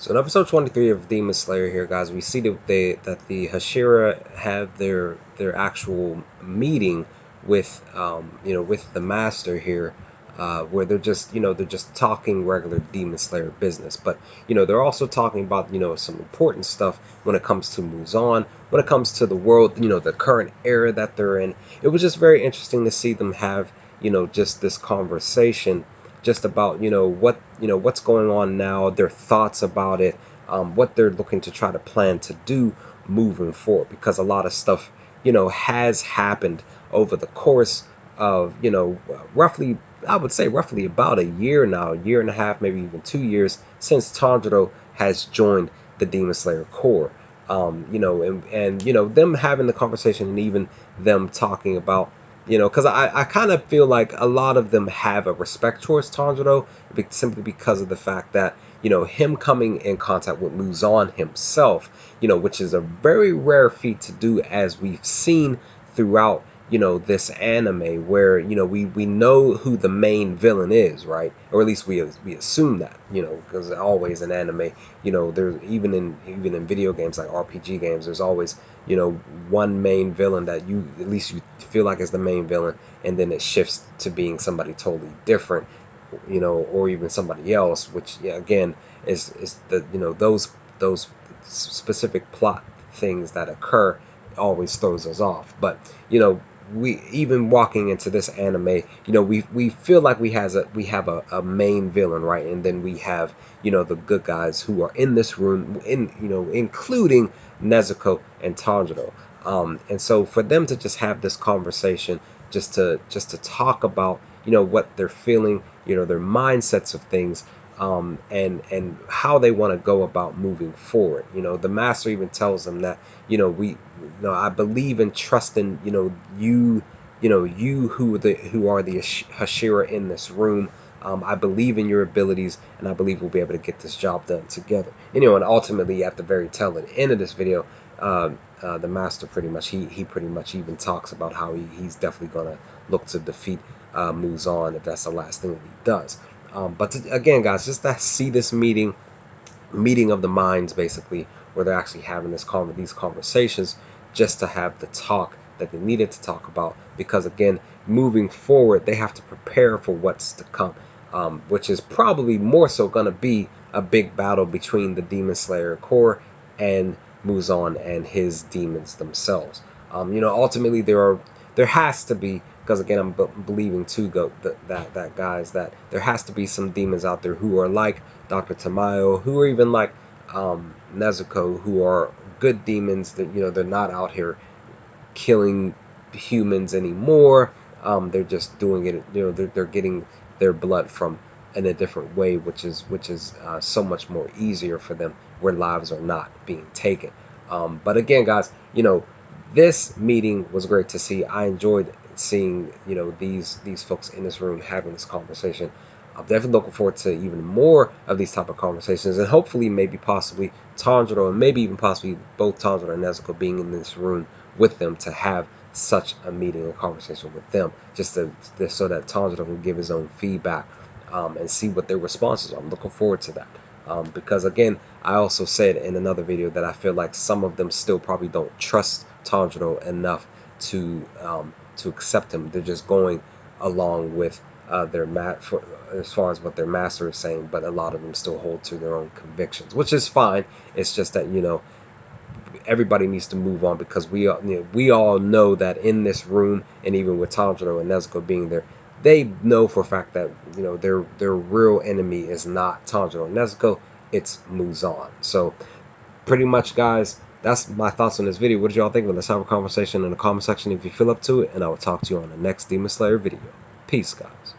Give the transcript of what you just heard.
So in episode 23 of Demon Slayer here, guys, we see that the Hashira have their actual meeting with with the master here, where they're just they're just talking regular Demon Slayer business, but they're also talking about some important stuff when it comes to Muzan, when it comes to the world, the current era that they're in. It was just very interesting to see them have just this conversation just about what's going on now, their thoughts about it, what they're looking to try to plan to do moving forward, because a lot of stuff has happened over the course of roughly, I would say roughly about a year now, a year and a half, maybe even 2 years since Tanjiro has joined the Demon Slayer Corps. And them having the conversation, and even them talking about because I kind of feel like a lot of them have a respect towards Tanjiro simply because of the fact that, him coming in contact with Muzan himself, which is a very rare feat to do, as we've seen throughout, this anime, where, we know who the main villain is, right? Or at least we assume that, because always in anime, there's even in video games like RPG games, there's always one main villain that you at least you feel like is the main villain, and then it shifts to being somebody totally different, or even somebody else, which, yeah, again, is the those specific plot things that occur always throws us off. But we, even walking into this anime, we feel like we have a main villain, right? And then we have the good guys who are in this room, including Nezuko and Tanjiro. And so for them to just have this conversation, just to talk about what they're feeling, their mindsets of things, and how they want to go about moving forward. The master even tells them that I believe and trust in you, you who are the Hashira in this room. I believe in your abilities, and I believe we'll be able to get this job done together. And ultimately, at the very tail end of this video, the master pretty much he pretty much even talks about how he's definitely gonna look to defeat Muzan if that's the last thing that he does. But again, guys, just to see this meeting of the minds, basically, where they're actually having these conversations, just to have the talk that they needed to talk about, because again, moving forward, they have to prepare for what's to come, which is probably more so going to be a big battle between the Demon Slayer Corps and Muzan and his demons themselves. Ultimately, there has to be, because again, I'm believing too, that guys, that there has to be some demons out there who are like Dr. Tamayo, who are even like Nezuko, who are good demons that they're not out here killing humans anymore. They're just doing it. They're getting their blood from in a different way, which is so much more easier for them, where lives are not being taken. But again, guys, this meeting was great to see. I enjoyed seeing these folks in this room having this conversation. I'm definitely looking forward to even more of these type of conversations, and hopefully, maybe possibly Tanjiro, and maybe even possibly both Tanjiro and Nezuko being in this room with them to have such a meeting and conversation with them, just so that Tanjiro can give his own feedback, and see what their responses are. I'm looking forward to that. Because again, I also said in another video that I feel like some of them still probably don't trust Tanjiro enough to accept him. They're just going along with as far as what their master is saying, but a lot of them still hold to their own convictions, which is fine. It's just that everybody needs to move on, because we all know that in this room, and even with Tanjiro and Nezuko being there, they know for a fact that their real enemy is not Tanjiro and Nezuko, it's Muzan. So pretty much, guys, that's my thoughts on this video. What did y'all think? Let's have a conversation in the comment section if you feel up to it, and I will talk to you on the next Demon Slayer video. Peace, guys.